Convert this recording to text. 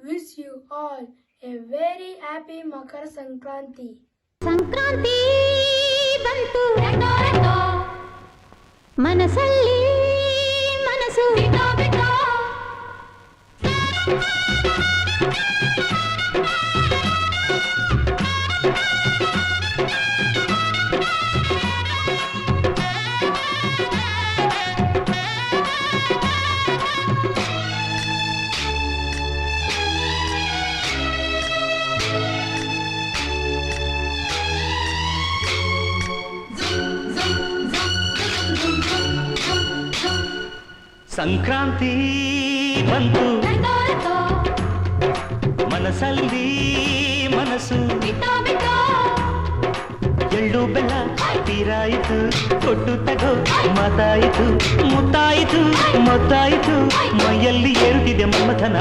wish you all a very happy Makar Sankranti. Sankranti ಬಂತು ಮನಸ್ಸಲ್ಲಿ ಮನಸ್ಸು ಸಂಕ್ರಾಂತಿ ಬಂತು ಮನಸ್ಸಲ್ಲಿ ಮನಸ್ಸು ಎಳ್ಳು ಬೆಲ್ಲ ತೀರಾಯಿತು ಕೊಟ್ಟು ತಗೋ ಮಾತಾಯಿತು ಮುತ್ತಾಯಿತು ಮೊತ್ತಾಯಿತು ಮೈಯಲ್ಲಿ ಏರುತ್ತಿದೆ ಮನ್ಮಥನ